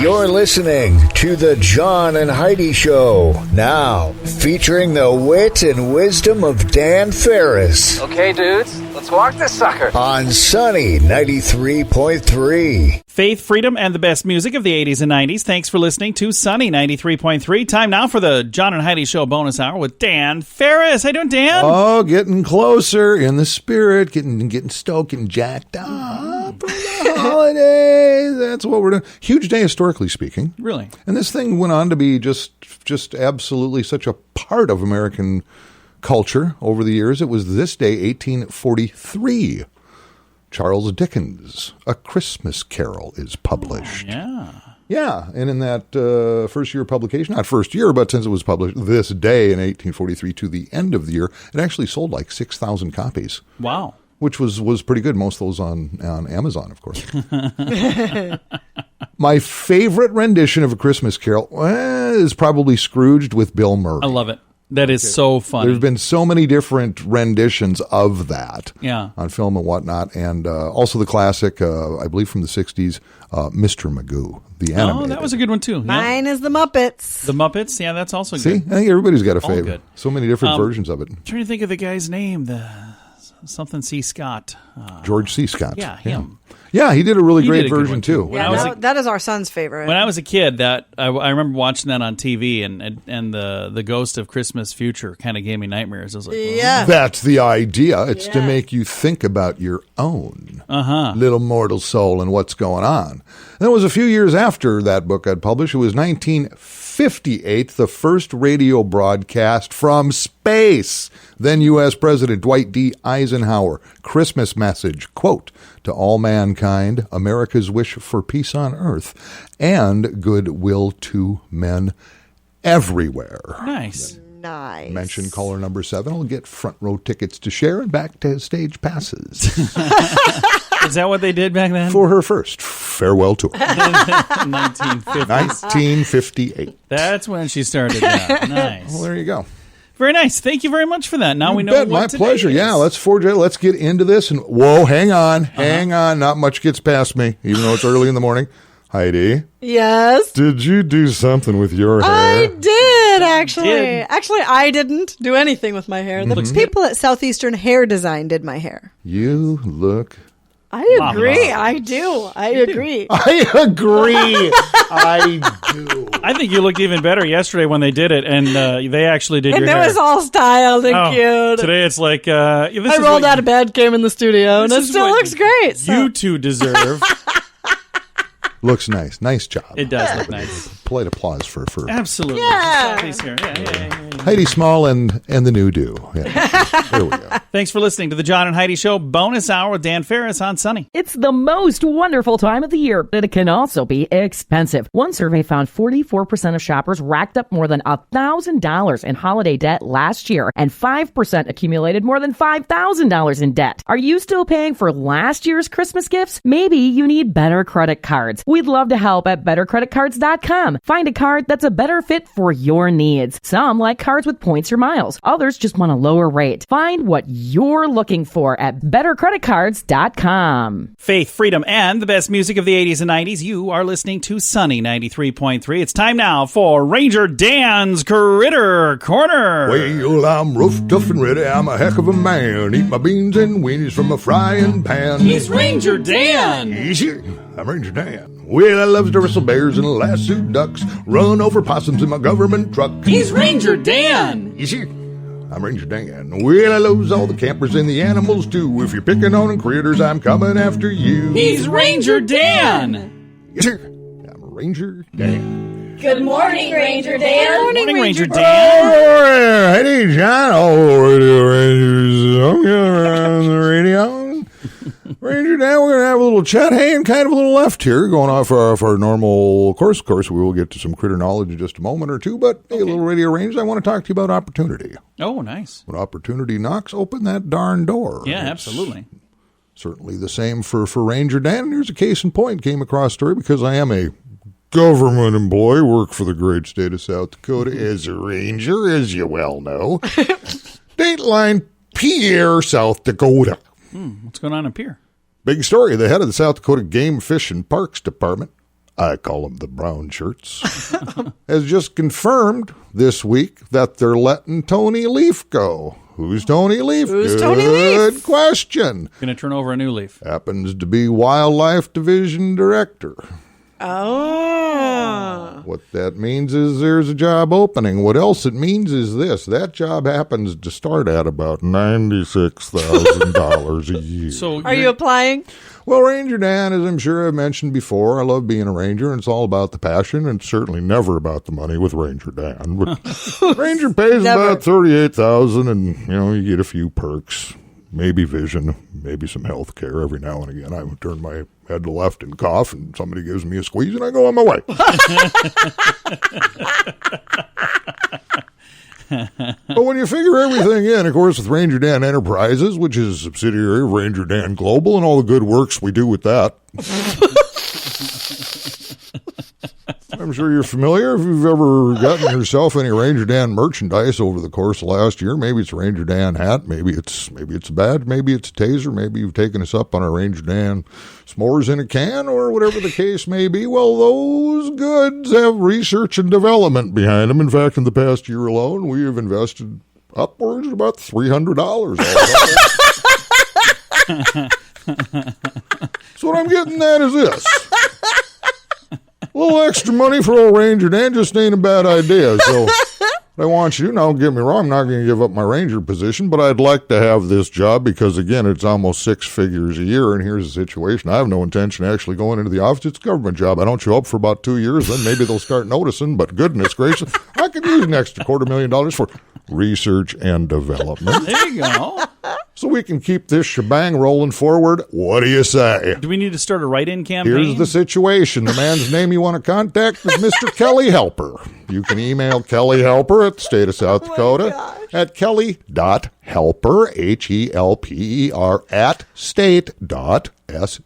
You're listening to the John and Heidi Show. Now, featuring the wit and wisdom of Dan Farris. Okay, dudes, let's walk this sucker. On Sunny 93.3. Faith, freedom, and the best music of the 80s and 90s. Thanks for listening to Sunny 93.3. Time now for the John and Heidi Show bonus hour with Dan Farris. How you doing, Dan? Oh, getting closer in the spirit, getting stoked, getting jacked up for the holidays. That's what we're doing. Huge day historically speaking. Really? And this thing went on to be just absolutely such a part of American culture over the years. It was this day, 1843. Charles Dickens' A Christmas Carol is published. Oh, yeah. Yeah, and in that first year of publication, not first year, but since it was published this day in 1843 to the end of the year, it actually sold like 6,000 copies. Wow. Which was pretty good. Most of those on Amazon, of course. My favorite rendition of A Christmas Carol is probably Scrooged with Bill Murray. I love it. That is so funny. There's been so many different renditions of that on film and whatnot. And also the classic, I believe from the 60s, Mr. Magoo, the animated. Oh, that was a good one, too. Mine is the Muppets. The Muppets? Yeah, that's also See? good. I think everybody's got a All favorite. good. So many different versions of it. I'm trying to think of the guy's name. Something C. Scott. George C. Scott. Yeah, him. Yeah, he did a really great did a good version, one, too. Yeah, that is our son's favorite. When I was a kid, that I remember watching that on TV, and the Ghost of Christmas Future kind of gave me nightmares. I was like, yeah. That's the idea. It's to make you think about your own little mortal soul and what's going on. And it was a few years after that book got published. It was 1958, the first radio broadcast from space. Then U.S. President Dwight D. Eisenhower, Christmas message, quote, to all mankind, America's wish for peace on earth and goodwill to men everywhere. Nice. Mention caller number 7 will get front row tickets to share and backstage passes. Is that what they did back then? For her first farewell tour. 1958. That's when she started that. Nice. Well, there you go. Very nice. Thank you very much for that. Now we know what My today pleasure. is. Yeah, let's get into this. And whoa, hang on. Not much gets past me, even though it's early in the morning. Heidi. Yes. Did you do something with your hair? I did, actually. Actually, I didn't do anything with my hair. The people at Southeastern Hair Design did my hair. You look... I agree. I do. I agree. I agree. I do. I think you looked even better yesterday when they did it, and they actually did and your it hair. was all styled and cute. Today it's like... I rolled out of bed, came in the studio, and it still looks great. So. You two deserve... Looks nice. Nice job. It does look nice. Polite applause for Absolutely. Yeah. Heidi Small and the new do. Yeah. There we go. Thanks for listening to the John and Heidi Show bonus hour with Dan Farris on Sunny. It's the most wonderful time of the year, but it can also be expensive. One survey found 44% of shoppers racked up more than $1,000 in holiday debt last year, and 5% accumulated more than $5,000 in debt. Are you still paying for last year's Christmas gifts? Maybe you need better credit cards. We'd love to help at bettercreditcards.com. Find a card that's a better fit for your needs. Some like cards with points or miles. Others just want a lower rate. Find what you're looking for at bettercreditcards.com. Faith, freedom, and the best music of the 80s and 90s. You are listening to Sunny 93.3. It's time now for Ranger Dan's Critter Corner. Well, I'm rough, tough, and ready. I'm a heck of a man. Eat my beans and weenies from a frying pan. He's Ranger Dan. Easy. I'm Ranger Dan. Well, I loves to wrestle bears and lasso ducks, run over possums in my government truck. He's Ranger Dan. Easy. I'm Ranger Dan. Well, I loves all the campers and the animals too. If you're picking on them critters, I'm coming after you. He's Ranger Dan. Yes, sir. I'm Ranger Dan. Good morning, Ranger Dan. Good morning, Ranger Dan. Oh, hey, John. Oh, Rangers. I'm on the radio. Ranger Dan, we're going to have a little chat. Hey, and kind of a little left here, going off our normal course. Of course, we will get to some critter knowledge in just a moment or two, but hey, a little radio range. I want to talk to you about opportunity. Oh, nice. When opportunity knocks, open that darn door. Yeah, It's absolutely. certainly the same for Ranger Dan. And here's a case in point. Came across a story because I am a government employee, work for the great state of South Dakota as a ranger, as you well know. Dateline, Pierre, South Dakota. What's going on up here? Big story. The head of the South Dakota Game, Fish, and Parks Department I call them the brown shirts, has just confirmed this week that they're letting Tony Leaf go. Who's Tony Leaf? Who's Tony Leaf? Good question. Going to turn over a new leaf. Happens to be Wildlife Division Director. Oh. What that means is there's a job opening. What else it means is this. That job happens to start at about $96,000 a year. So Are you applying? Well, Ranger Dan, as I'm sure I've mentioned before, I love being a ranger, and it's all about the passion, and certainly never about the money with Ranger Dan. But Ranger pays about $38,000, and you get a few perks, maybe vision, maybe some health care every now and again. I would turn my head to the left and cough, and somebody gives me a squeeze, and I go on my way. But when you figure everything in, of course, with Ranger Dan Enterprises, which is a subsidiary of Ranger Dan Global, and all the good works we do with that. I'm sure you're familiar if you've ever gotten yourself any Ranger Dan merchandise over the course of last year. Maybe it's a Ranger Dan hat, maybe it's a badge, maybe it's a taser, maybe you've taken us up on our Ranger Dan s'mores in a can, or whatever the case may be. Well, those goods have research and development behind them. In fact, in the past year alone, we have invested upwards of about $300. So what I'm getting at is this. A little extra money for old Ranger Dan just ain't a bad idea. So I want you, now don't get me wrong, I'm not going to give up my Ranger position, but I'd like to have this job because, again, it's almost six figures a year, and here's the situation. I have no intention of actually going into the office. It's a government job. I don't show up for about 2 years, then maybe they'll start noticing, but goodness gracious, I could use an extra $250,000 for research and development. There you go. So we can keep this shebang rolling forward. What do you say? Do we need to start a write-in campaign? Here's the situation. The man's name you want to contact is Mr. Kelly Helper. You can email Kelly Helper at the state of South Dakota at kelly.helper, HELPER, at state.sd.us.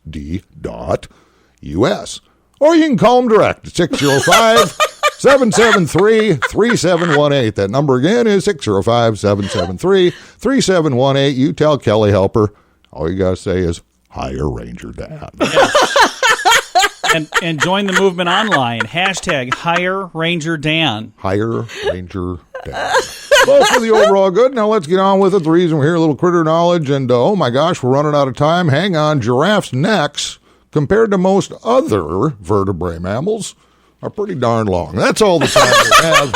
Or you can call him direct at 605-773-3718. That number again is 605-773-3718. You tell Kelly Helper, all you got to say is, hire Ranger Dan. And join the movement online. Hashtag Hire Ranger Dan. Hire Ranger Dan. Well, for the overall good, now let's get on with it. The reason we're here, a little critter knowledge, and oh my gosh, we're running out of time. Hang on, giraffes' necks, compared to most other vertebrate mammals, are pretty darn long. That's all the time we have.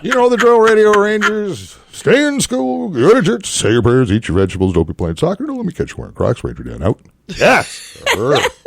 You know the drill, Radio Rangers. Stay in school, go to church, say your prayers, eat your vegetables, don't be playing soccer. Don't let me catch you wearing Crocs. Ranger Dan out. Yes.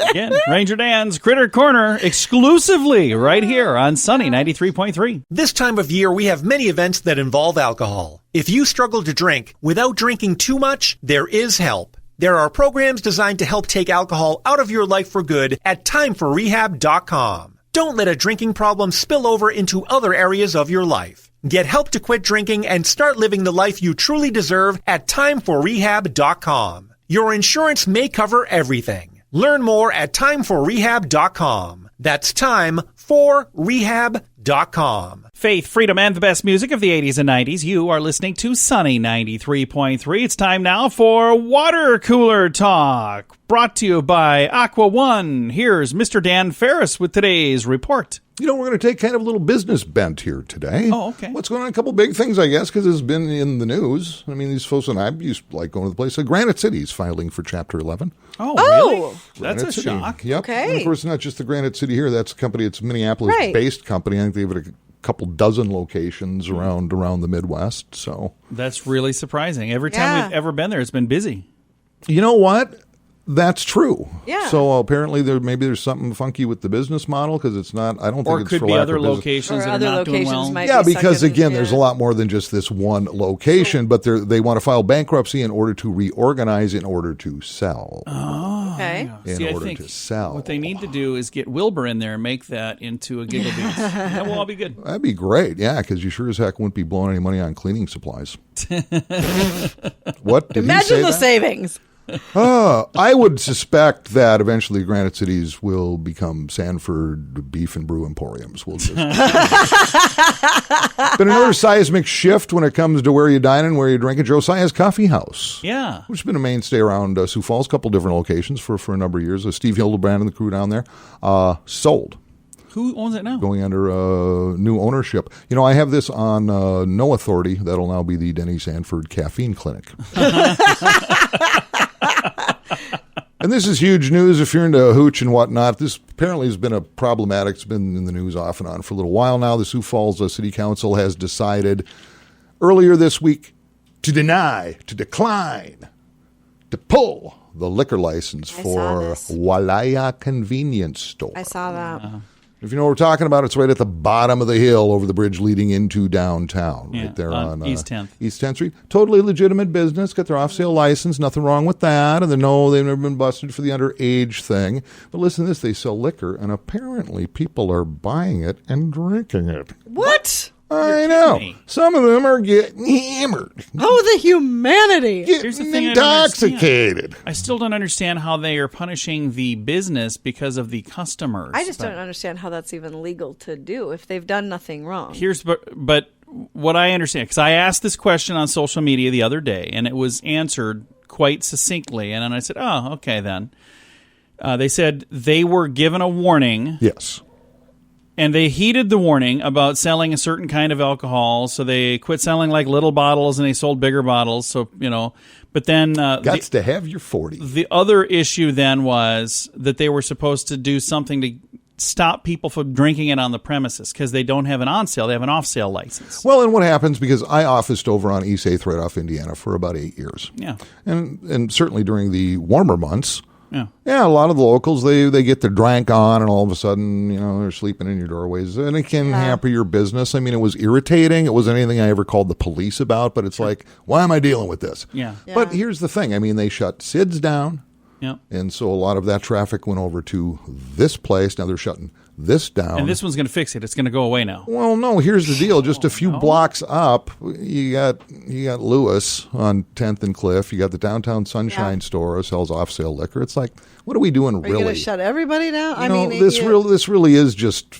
Again, Ranger Dan's Critter Corner exclusively right here on Sunny 93.3. This time of year, we have many events that involve alcohol. If you struggle to drink without drinking too much, there is help. There are programs designed to help take alcohol out of your life for good at timeforrehab.com. Don't let a drinking problem spill over into other areas of your life. Get help to quit drinking and start living the life you truly deserve at timeforrehab.com. Your insurance may cover everything. Learn more at timeforrehab.com. That's timeforrehab.com. Faith, freedom, and the best music of the 80s and 90s. You are listening to Sunny 93.3. It's time now for Water Cooler Talk, brought to you by Aqua One. Here's Mr. Dan Farris with today's report. You know, we're going to take kind of a little business bent here today. Oh, okay. What's going on? A couple big things, I guess, because it's been in the news. I mean, these folks and I used to like going to the place. So Granite City's filing for Chapter 11. Oh, really? Granite That's a City. shock. Yep. Okay. And of course, not just the Granite City here. That's a company. It's a Minneapolis-based company. I think they have a couple dozen locations around the Midwest. So that's really surprising. Every time we've ever been there, it's been busy. You know what? That's true. Yeah. So apparently there's something funky with the business model because it's not. I don't think or it's could for be lack other of business. locations or that other are not doing locations well. might Yeah, be because sucking, again, there's a lot more than just this one location, but they want to file bankruptcy in order to reorganize, in order to sell. Oh, okay. See, I order think to sell. what they need to do is get Wilbur in there and make that into a Giggle Beans. That will all be good. That'd be great, yeah, because you sure as heck wouldn't be blowing any money on cleaning supplies. What did he say Imagine the that? savings. I would suspect that eventually Granite Cities will become Sanford Beef and Brew Emporiums. We'll just... Been another seismic shift when it comes to where you dine and where you drink at Josiah's Coffee House. Yeah. Which has been a mainstay around Sioux Falls, a couple different locations for a number of years. Steve Hildebrand and the crew down there sold. Who owns it now? Going under new ownership. You know, I have this on no authority. That'll now be the Denny Sanford Caffeine Clinic. And this is huge news if you're into hooch and whatnot. This apparently has been problematic. It's been in the news off and on for a little while now. The Sioux Falls City Council has decided earlier this week to decline, to pull the liquor license for Walaya Convenience Store. I saw that. If you know what we're talking about, it's right at the bottom of the hill over the bridge leading into downtown, Yeah, right there on East 10th. East 10th Street. Totally legitimate business, got their off-sale license, nothing wrong with that. And they've never been busted for the underage thing. But listen to this, they sell liquor, and apparently people are buying it and drinking it. What? I know. Some of them are getting hammered. Oh, the humanity. Here's the thing intoxicated. I still don't understand how they are punishing the business because of the customers. I just don't understand how that's even legal to do if they've done nothing wrong. But what I understand, because I asked this question on social media the other day, and it was answered quite succinctly, and then I said, oh, okay then. They said they were given a warning. Yes. And they heeded the warning about selling a certain kind of alcohol, so they quit selling like little bottles and they sold bigger bottles. So, but then to have your 40. The other issue then was that they were supposed to do something to stop people from drinking it on the premises because they don't have an on sale; they have an off sale license. Well, and what happens, because I officed over on East 8th right off Indiana for about 8 years. Yeah, and certainly during the warmer months. Yeah, a lot of the locals, they get their drank on, and all of a sudden, they're sleeping in your doorways, and it can hamper your business. I mean, it was irritating. It wasn't anything I ever called the police about, but it's like, why am I dealing with this? Yeah. But here's the thing. I mean, they shut Sid's down, and so a lot of that traffic went over to this place. Now they're shutting this down. And this one's going to fix it. It's going to go away now. Well, no, here's the deal. Just a few blocks up, you got Lewis on 10th and Cliff. You got the Downtown Sunshine store, sells off-sale liquor. It's like, what are we doing really? Are you going to shut everybody down? This really is just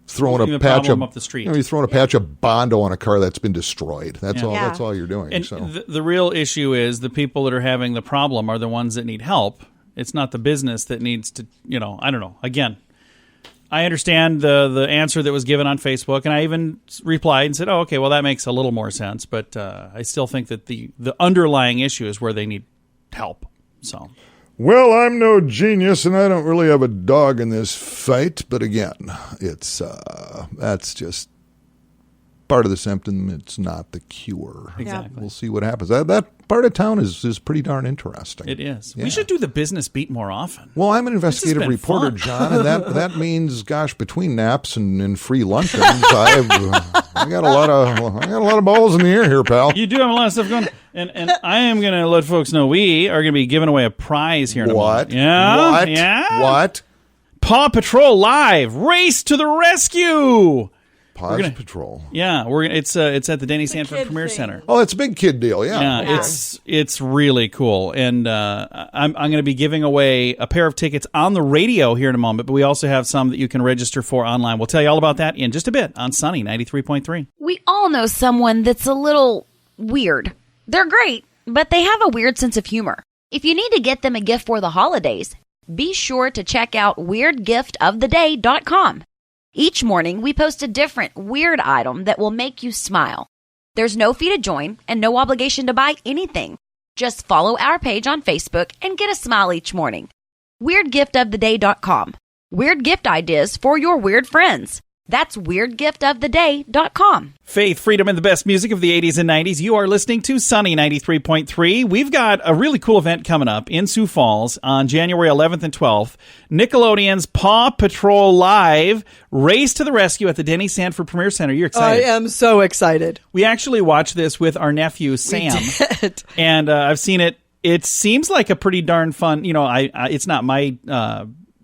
throwing a patch of up the street. You're throwing a patch of Bondo on a car that's been destroyed. That's all. Yeah. That's all you're doing. And so the real issue is the people that are having the problem are the ones that need help. It's not the business that needs to. I don't know. Again, I understand the answer that was given on Facebook, and I even replied and said, "Oh, okay, well that makes a little more sense." But I still think that the underlying issue is where they need help. So. Well, I'm no genius, and I don't really have a dog in this fight. But again, it's that's just part of the symptom. It's not the cure. Exactly. We'll see what happens. That part of town is pretty darn interesting. It is. Yeah. We should do the business beat more often. Well, I'm an investigative reporter, fun. John, and that means, gosh, between naps and free luncheons, I got a lot of balls in the air here, pal. You do have a lot of stuff going, and I am going to let folks know we are going to be giving away a prize here in a moment. Yeah, What? Yeah. What? Paw Patrol Live, Race to the Rescue. Paw Patrol. Yeah, it's at the Denny Sanford Premier Center. Oh, it's a big kid deal. Yeah, it's really cool, and I'm going to be giving away a pair of tickets on the radio here in a moment. But we also have some that you can register for online. We'll tell you all about that in just a bit on Sunny 93.3. We all know someone that's a little weird. They're great, but they have a weird sense of humor. If you need to get them a gift for the holidays, be sure to check out WeirdGiftOfTheDay.com. Each morning, we post a different weird item that will make you smile. There's no fee to join and no obligation to buy anything. Just follow our page on Facebook and get a smile each morning. WeirdGiftOfTheDay.com. Weird gift ideas for your weird friends. That's WeirdGiftOfTheDay.com. Faith, freedom, and the best music of the 80s and 90s. You are listening to Sunny 93.3. We've got a really cool event coming up in Sioux Falls on January 11th and 12th. Nickelodeon's Paw Patrol Live, Race to the Rescue at the Denny Sanford Premier Center. You're excited? I am so excited. We actually watched this with our nephew, Sam. We did. And I've seen it. It seems like a pretty darn fun, it's not my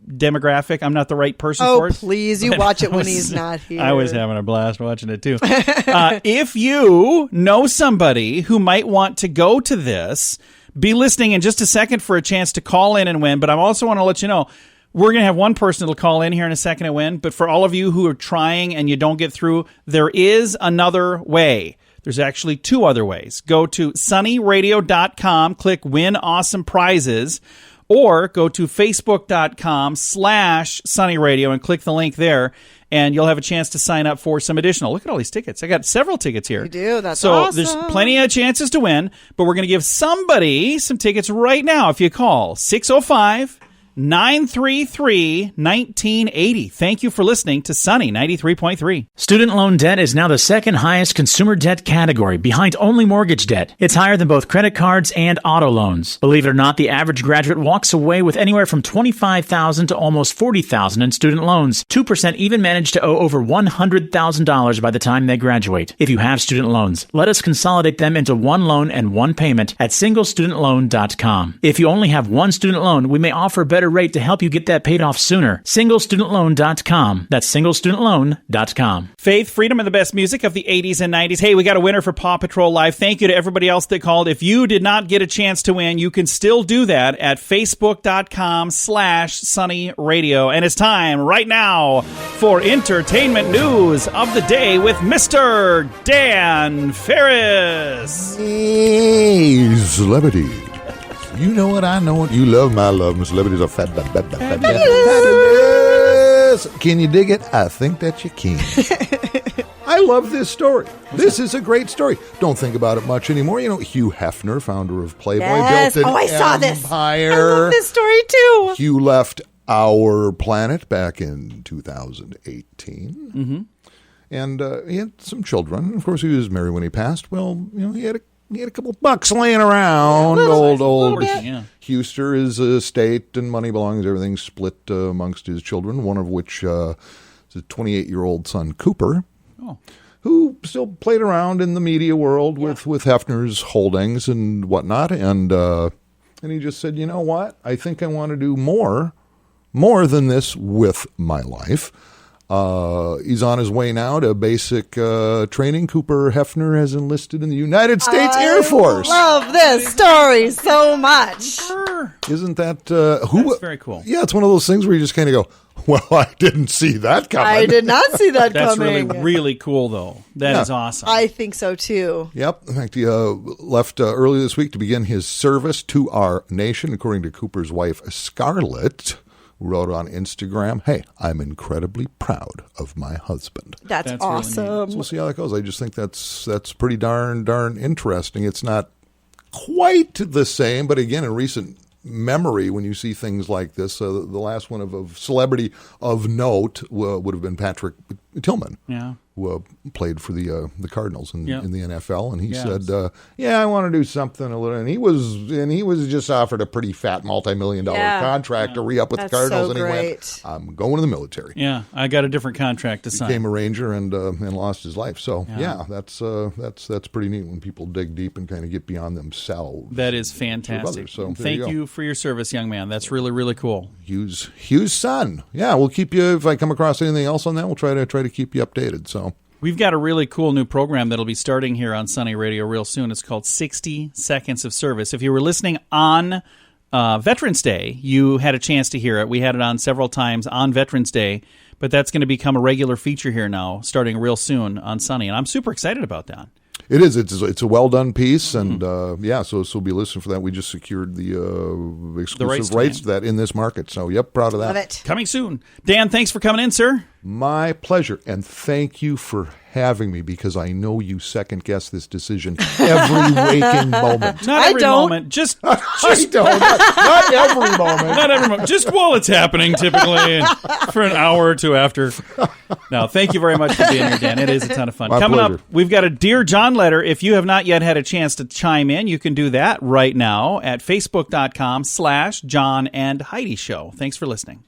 demographic. I'm not the right person for it. Oh, please. You watch it when he's not here. I was having a blast watching it, too. If you know somebody who might want to go to this, Be listening in just a second for a chance to call in and win, but I also want to let you know, we're going to have one person that'll call in here in a second and win, but for all of you who are trying and you don't get through, there is another way. There's actually two other ways. Go to sunnyradio.com, click Win Awesome Prizes, or go to facebook.com/sunnyradio and click the link there, and you'll have a chance to sign up for some additional. Look at all these tickets. I got several tickets here. You do? That's so awesome. There's plenty of chances to win, but we're going to give somebody some tickets right now if you call 605-933-1980. Thank you for listening to Sunny 93.3. Student loan debt is now the second highest consumer debt category, behind only mortgage debt. It's higher than both credit cards and auto loans. Believe it or not, the average graduate walks away with anywhere from $25,000 to almost $40,000 in student loans. 2% even manage to owe over $100,000 by the time they graduate. If you have student loans, let us consolidate them into one loan and one payment at singlestudentloan.com. If you only have one student loan, we may offer a better rate to help you get that paid off sooner. Singlestudentloan.com. That's singlestudentloan.com. Faith, freedom, and the best music of the 80s and 90s. Hey, we got a winner for Paw Patrol Live. Thank you to everybody else that called. If you did not get a chance to win, you can still do that at facebook.com/sunnyradio. And it's time right now for entertainment news of the day with Mr. Dan Farris. Hey, celebrity. You know what? I know what. You love my love. My celebrities are fabulous. Can you dig it? I think that you can. I love this story. This is a great story. Don't think about it much anymore. You know, Hugh Hefner, founder of Playboy, built an I saw this. empire. I love this story too. Hugh left our planet back in 2018. Mm-hmm. And he had some children. Of course, he was married when he passed. Well, you know, he had a couple bucks laying around. Old Huester, his estate and money belongings, everything split amongst his children, one of which is a 28-year-old son, Cooper, who still played around in the media world with Hefner's holdings and whatnot. And he just said, you know what? I think I want to do more than this with my life. He's on his way now to basic training. Cooper Hefner has enlisted in the United States Air Force. I love this story so much. Isn't that That's very cool. Yeah, it's one of those things where you just kind of go, well, I didn't see that coming. I did not see that That's coming. really, really cool, though. That is awesome. I think so, too. Yep. In fact, he left early this week to begin his service to our nation, according to Cooper's wife, Scarlett, who wrote on Instagram, "Hey, I'm incredibly proud of my husband." That's awesome. Really so we'll see how that goes. I just think that's pretty darn interesting. It's not quite the same, but again, in recent memory, when you see things like this, the last one of celebrity of note would have been Patrick Tillman. Yeah. Who played for the Cardinals in the NFL, and he said, I want to do something a little, and he was just offered a pretty fat multi-million-dollar contract to re-up with the Cardinals, and he went, I'm going to the military. Yeah, I got a different contract to sign. Became a Ranger and lost his life. So that's pretty neat when people dig deep and kind of get beyond themselves. That is fantastic. So thank you for your service, young man. That's really, really cool. Hugh's son. Yeah, we'll keep you, if I come across anything else on that, we'll try to keep you updated. So we've got a really cool new program that'll be starting here on Sunny Radio real soon. It's called 60 Seconds of Service. If you were listening on Veterans Day, you had a chance to hear it. We had it on several times on Veterans Day, but that's going to become a regular feature here now, starting real soon on Sunny, and I'm super excited about that. It is. It's a well done piece, and so we'll be listening for that. We just secured the exclusive rights to that in this market. So, proud of that. Love it. Coming soon. Dan, thanks for coming in, sir. My pleasure, and thank you for having me, because I know you second guess this decision every waking moment. Not every moment. Just I don't. Not every moment. Not every moment. Just while it's happening, typically, and for an hour or two after. No, thank you very much for being here, Dan. It is a ton of fun. My Coming pleasure. up, we've got a Dear John letter. If you have not yet had a chance to chime in, you can do that right now at facebook.com/John And Heidi Show. Thanks for listening.